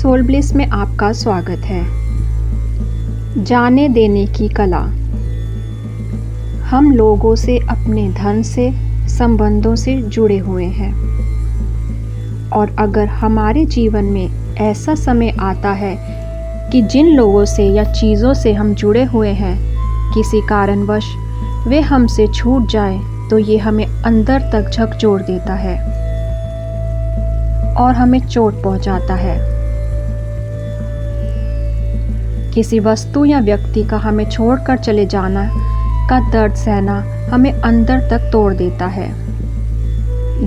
Soul bliss में आपका स्वागत है। जाने देने की कला। हम लोगों से, अपने धन से, संबंधों से जुड़े हुए हैं और अगर हमारे जीवन में ऐसा समय आता है कि जिन लोगों से या चीज़ों से हम जुड़े हुए हैं किसी कारणवश वे हमसे छूट जाए तो ये हमें अंदर तक झकझोर देता है और हमें चोट पहुंचाता है। किसी वस्तु या व्यक्ति का हमें छोड़कर चले जाना का दर्द सहना हमें अंदर तक तोड़ देता है।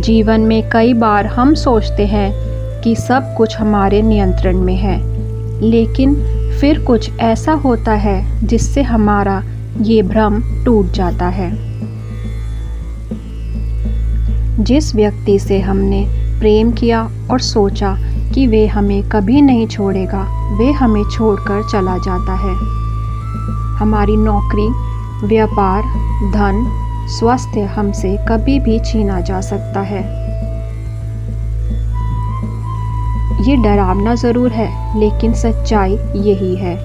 जीवन में कई बार हम सोचते हैं कि सब कुछ हमारे नियंत्रण में है, लेकिन फिर कुछ ऐसा होता है जिससे हमारा ये भ्रम टूट जाता है। जिस व्यक्ति से हमने प्रेम किया और सोचा कि वे हमें कभी नहीं छोड़ेगा, वे हमें छोड़कर चला जाता है। हमारी नौकरी, व्यापार, धन, स्वास्थ्य हमसे कभी भी छीना जा सकता है। ये डरावना ज़रूर है, लेकिन सच्चाई यही है।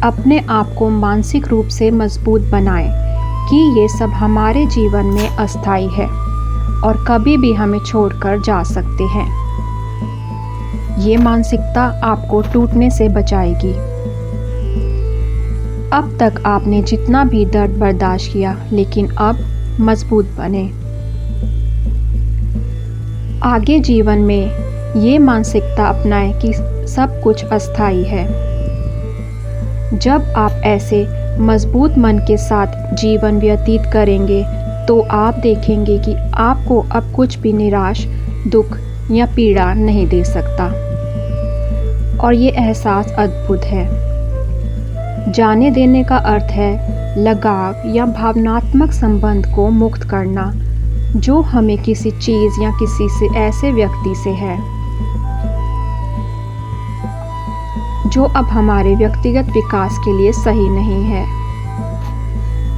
अपने आप को मानसिक रूप से मजबूत बनाएं कि ये सब हमारे जीवन में अस्थायी है और कभी भी हमें छोड़कर जा सकते हैं। ये मानसिकता आपको टूटने से बचाएगी। अब तक आपने जितना भी दर्द बर्दाश्त किया, लेकिन अब मजबूत बने। आगे जीवन में ये मानसिकता अपनाएं कि सब कुछ अस्थायी है। जब आप ऐसे मजबूत मन के साथ जीवन व्यतीत करेंगे तो आप देखेंगे कि आपको अब कुछ भी निराश, दुख या पीड़ा नहीं दे सकता और ये एहसास अद्भुत है। जाने देने का अर्थ है लगाव या भावनात्मक संबंध को मुक्त करना जो हमें किसी चीज़ या किसी से ऐसे व्यक्ति से है जो अब हमारे व्यक्तिगत विकास के लिए सही नहीं है।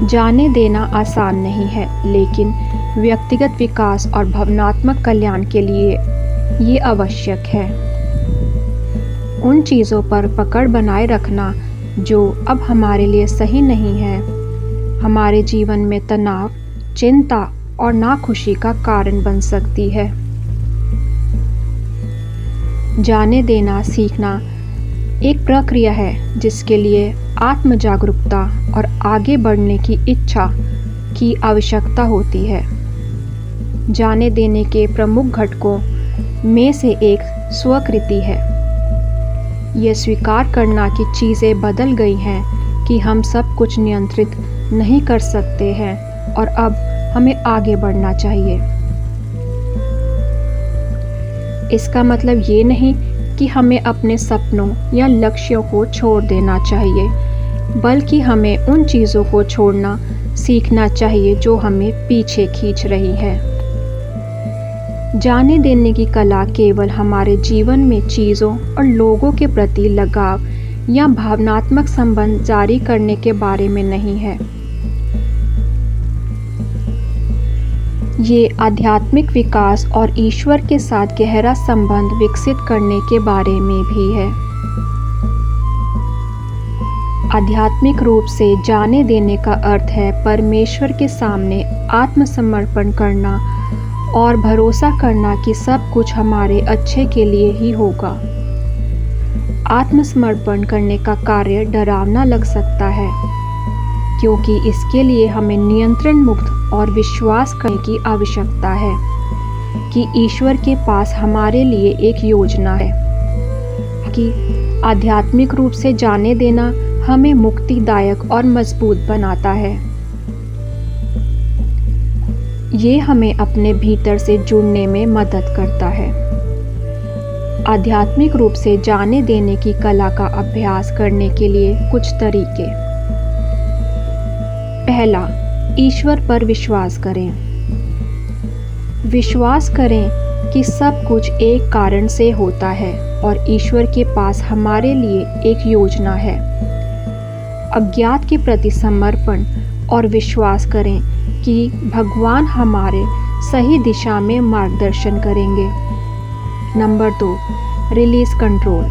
जाने देना आसान नहीं है, लेकिन व्यक्तिगत विकास और भावनात्मक कल्याण के लिए ये आवश्यक है। उन चीज़ों पर पकड़ बनाए रखना जो अब हमारे लिए सही नहीं है, हमारे जीवन में तनाव, चिंता और नाखुशी का कारण बन सकती है। जाने देना सीखना एक प्रक्रिया है जिसके लिए आत्म जागरूकता और आगे बढ़ने की इच्छा की आवश्यकता होती है। जाने देने के प्रमुख घटकों में से एक स्वीकृति है। यह स्वीकार करना कि चीज़ें बदल गई हैं, कि हम सब कुछ नियंत्रित नहीं कर सकते हैं और अब हमें आगे बढ़ना चाहिए। इसका मतलब ये नहीं कि हमें अपने सपनों या लक्ष्यों को छोड़ देना चाहिए, बल्कि हमें उन चीज़ों को छोड़ना सीखना चाहिए जो हमें पीछे खींच रही है। जाने देने की कला केवल हमारे जीवन में चीज़ों और लोगों के प्रति लगाव या भावनात्मक संबंध जारी करने के बारे में नहीं है। ये आध्यात्मिक विकास और ईश्वर के साथ गहरा संबंध विकसित करने के बारे में भी है। आध्यात्मिक रूप से जाने देने का अर्थ है परमेश्वर के सामने आत्मसमर्पण करना और भरोसा करना कि सब कुछ हमारे अच्छे के लिए ही होगा। आत्मसमर्पण करने का कार्य डरावना लग सकता है, क्योंकि इसके लिए हमें नियंत्रण मुक्त और विश्वास करने की आवश्यकता है कि ईश्वर के पास हमारे लिए एक योजना है। कि आध्यात्मिक रूप से जाने देना हमें मुक्तिदायक और मजबूत बनाता है। ये हमें अपने भीतर से जुड़ने में मदद करता है। आध्यात्मिक रूप से जाने देने की कला का अभ्यास करने के लिए कुछ तरीके। पहला, ईश्वर पर विश्वास करें। विश्वास करें कि सब कुछ एक कारण से होता है और ईश्वर के पास हमारे लिए एक योजना है। अज्ञात के प्रति समर्पण और विश्वास करें कि भगवान हमारे सही दिशा में मार्गदर्शन करेंगे। Number 2, release control.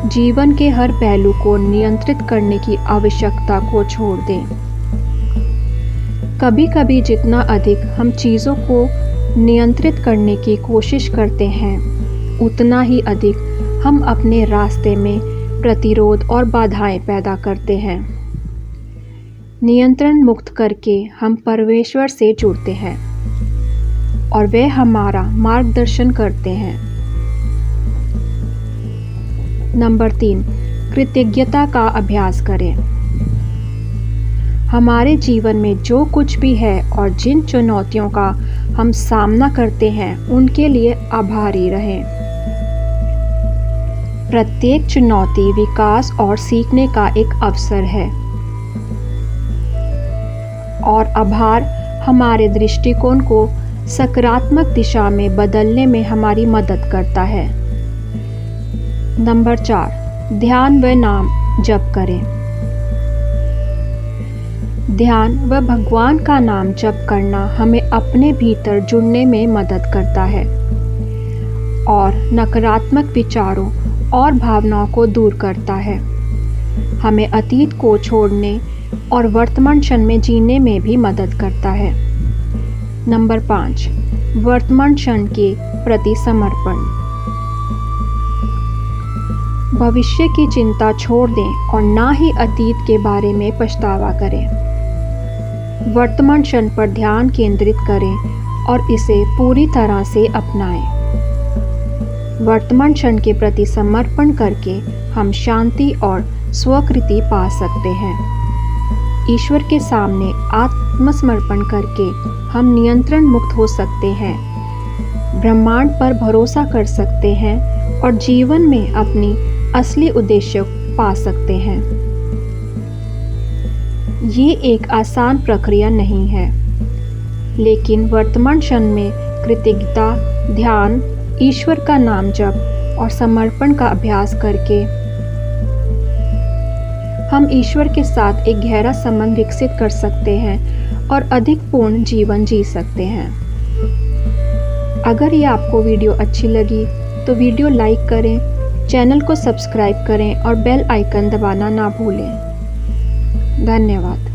जीवन के हर पहलू को नियंत्रित करने की आवश्यकता को छोड़ दें। कभी कभी जितना अधिक हम चीज़ों को नियंत्रित करने की कोशिश करते हैं, उतना ही अधिक हम अपने रास्ते में प्रतिरोध और बाधाएं पैदा करते हैं। नियंत्रण मुक्त करके हम परमेश्वर से जुड़ते हैं और वे हमारा मार्गदर्शन करते हैं। नंबर 3, कृतज्ञता का अभ्यास करें। हमारे जीवन में जो कुछ भी है और जिन चुनौतियों का हम सामना करते हैं, उनके लिए आभारी रहें। प्रत्येक चुनौती विकास और सीखने का एक अवसर है और आभार हमारे दृष्टिकोण को सकारात्मक दिशा में बदलने में हमारी मदद करता है। नंबर 4, ध्यान व नाम जप करें। ध्यान व भगवान का नाम जप करना हमें अपने भीतर जुड़ने में मदद करता है और नकारात्मक विचारों और भावनाओं को दूर करता है। हमें अतीत को छोड़ने और वर्तमान क्षण में जीने में भी मदद करता है। नंबर 5, वर्तमान क्षण के प्रति समर्पण। भविष्य की चिंता छोड़ दें और ना ही अतीत के बारे में पछतावा करें। वर्तमान क्षण पर ध्यान केंद्रित करें और इसे पूरी तरह से अपनाएं। वर्तमान क्षण के प्रति समर्पण करके हम शांति और स्वीकृति पा सकते हैं। ईश्वर के सामने आत्मसमर्पण करके हम नियंत्रण मुक्त हो सकते हैं, ब्रह्मांड पर भरोसा कर सकते हैं और जीवन में अपनी असली उद्देश्य पा सकते हैं। ये एक आसान प्रक्रिया नहीं है, लेकिन वर्तमान क्षण में कृतज्ञता, ध्यान, ईश्वर का नाम जप और समर्पण का अभ्यास करके हम ईश्वर के साथ एक गहरा संबंध विकसित कर सकते हैं और अधिक पूर्ण जीवन जी सकते हैं। अगर ये आपको वीडियो अच्छी लगी तो वीडियो लाइक करें, चैनल को सब्सक्राइब करें और बेल आइकन दबाना ना भूलें। धन्यवाद।